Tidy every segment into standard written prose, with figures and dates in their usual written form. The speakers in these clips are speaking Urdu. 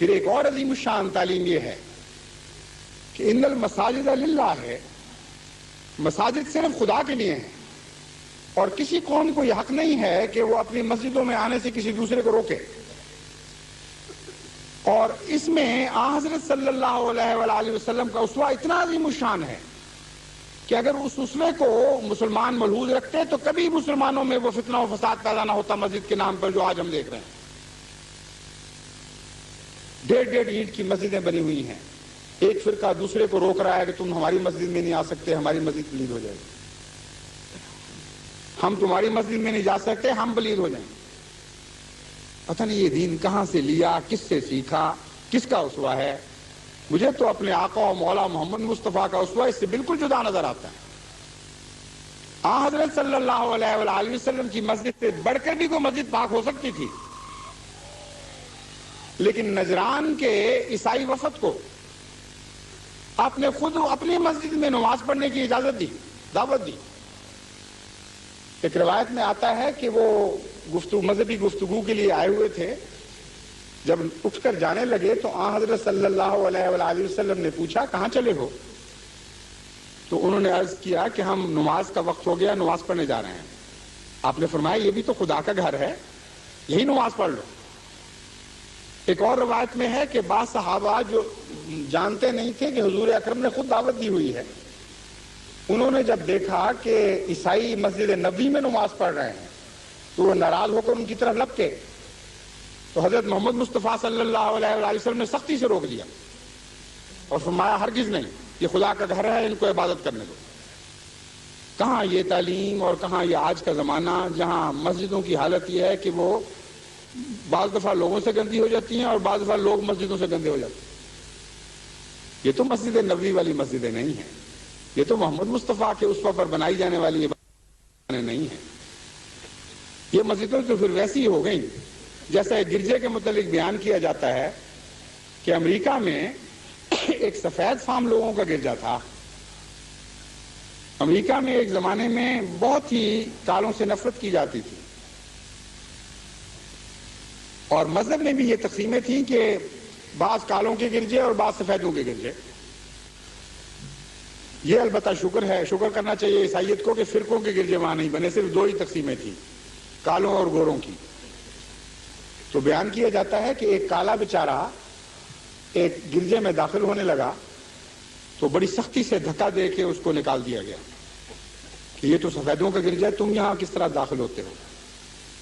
پھر ایک اور عظیم الشان تعلیم یہ ہے کہ ان المساجد للہ ہے، مساجد صرف خدا کے لیے ہیں، اور کسی قوم کو یہ حق نہیں ہے کہ وہ اپنی مسجدوں میں آنے سے کسی دوسرے کو روکے۔ اور اس میں حضرت صلی اللہ علیہ وآلہ وسلم کا اسوہ اتنا عظیم الشان ہے کہ اگر اس اسوے کو مسلمان ملحوظ رکھتے تو کبھی مسلمانوں میں وہ فتنہ و فساد پیدا نہ ہوتا مسجد کے نام پر جو آج ہم دیکھ رہے ہیں۔ 1.5 اینٹ کی مسجدیں بنی ہوئی ہیں، ایک فرقہ دوسرے کو روک رہا ہے کہ تم ہماری مسجد میں نہیں آ سکتے، ہماری مسجد پلید ہو جائے گی، ہم تمہاری مسجد میں نہیں جا سکتے، ہم پلید ہو جائیں گے۔ پتہ نہیں یہ دین کہاں سے لیا، کس سے سیکھا، کس کا اسوہ ہے؟ مجھے تو اپنے آقا و مولا محمد مصطفیٰ کا اسوہ اس سے بالکل جدا نظر آتا ہے۔ حضرت صلی اللہ علیہ وآلہ وسلم کی مسجد سے بڑھ کر بھی کوئی مسجد پاک ہو سکتی تھی، لیکن نجران کے عیسائی وفد کو آپ نے خود اپنی مسجد میں نماز پڑھنے کی اجازت دی، دعوت دی۔ ایک روایت میں آتا ہے کہ وہ مذہبی گفتگو کے لیے آئے ہوئے تھے، جب اٹھ کر جانے لگے تو حضرت صلی اللہ علیہ وآلہ وسلم نے پوچھا کہاں چلے ہو؟ تو انہوں نے عرض کیا کہ ہم نماز کا وقت ہو گیا، نماز پڑھنے جا رہے ہیں۔ آپ نے فرمایا یہ بھی تو خدا کا گھر ہے، یہی نماز پڑھ لو۔ ایک اور روایت میں ہے کہ بعض صحابہ جو جانتے نہیں تھے کہ حضور اکرم نے خود دعوت دی ہوئی ہے، انہوں نے جب دیکھا کہ عیسائی مسجد نبوی میں نماز پڑھ رہے ہیں تو وہ ناراض ہو کر ان کی طرف لپکے، تو حضرت محمد مصطفیٰ صلی اللہ علیہ وآلہ وسلم نے سختی سے روک دیا اور فرمایا ہرگز نہیں، یہ خدا کا گھر ہے، ان کو عبادت کرنے دو۔ کہاں یہ تعلیم اور کہاں یہ آج کا زمانہ جہاں مسجدوں کی حالت یہ ہے کہ وہ بعض دفعہ لوگوں سے گندی ہو جاتی ہیں اور بعض دفعہ لوگ مسجدوں سے گندے ہو جاتے ہیں۔ یہ تو مسجد نبوی والی مسجدیں نہیں ہیں، یہ تو محمد مصطفیٰ کے اسوہ پر بنائی جانے والی عبادتیں نہیں ہیں۔ یہ مسجدیں تو پھر ویسی ہو گئیں جیسا گرجے کے متعلق بیان کیا جاتا ہے کہ امریکہ میں ایک سفید فام لوگوں کا گرجا تھا۔ امریکہ میں ایک زمانے میں بہت ہی کالوں سے نفرت کی جاتی تھی، اور مذہب میں بھی یہ تقسیمیں تھیں کہ بعض کالوں کے گرجے اور بعض سفیدوں کے گرجے۔ یہ البتہ شکر ہے، شکر کرنا چاہیے عیسائیت کو کہ فرقوں کے گرجے وہاں نہیں بنے، صرف 2 ہی تقسیمیں تھیں، کالوں اور گوروں کی۔ تو بیان کیا جاتا ہے کہ ایک کالا بیچارہ ایک گرجے میں داخل ہونے لگا تو بڑی سختی سے دھکا دے کے اس کو نکال دیا گیا کہ یہ تو سفیدوں کا گرجا ہے، تم یہاں کس طرح داخل ہوتے ہو؟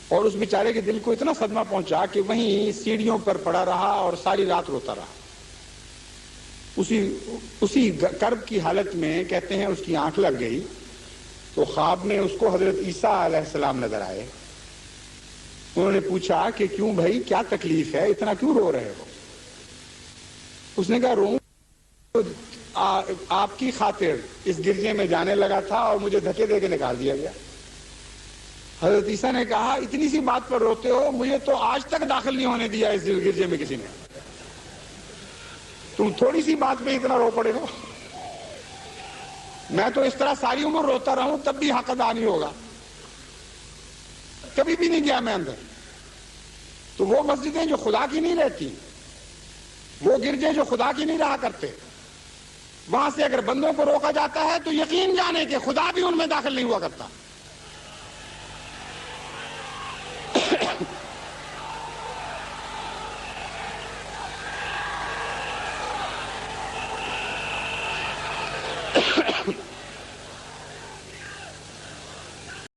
اور اس بیچارے کے دل کو اتنا صدمہ پہنچا کہ وہیں سیڑھیوں پر پڑا رہا اور ساری رات روتا رہا۔ اسی کرب کی حالت میں کہتے ہیں اس کی آنکھ لگ گئی تو خواب میں اس کو حضرت عیسیٰ علیہ السلام نظر آئے۔ انہوں نے پوچھا کہ کیوں بھائی، کیا تکلیف ہے، اتنا کیوں رو رہے ہو؟ اس نے کہا رو آپ کی خاطر اس گرجے میں جانے لگا تھا اور مجھے دھکے دے کے نکال دیا گیا۔ حضرت عیسیٰ نے کہا اتنی سی بات پر روتے ہو، مجھے تو آج تک داخل نہیں ہونے دیا اس گرجے میں کسی نے، تم تھوڑی سی بات پہ اتنا رو پڑے ہو؟ میں تو اس طرح ساری عمر روتا رہا ہوں تب بھی حق ادا نہیں ہوگا، کبھی بھی نہیں گیا میں اندر۔ تو وہ مسجدیں جو خدا کی نہیں رہتی، وہ گرجے جو خدا کی نہیں رہا کرتے، وہاں سے اگر بندوں کو روکا جاتا ہے تو یقین جانے کہ خدا بھی ان میں داخل نہیں ہوا کرتا۔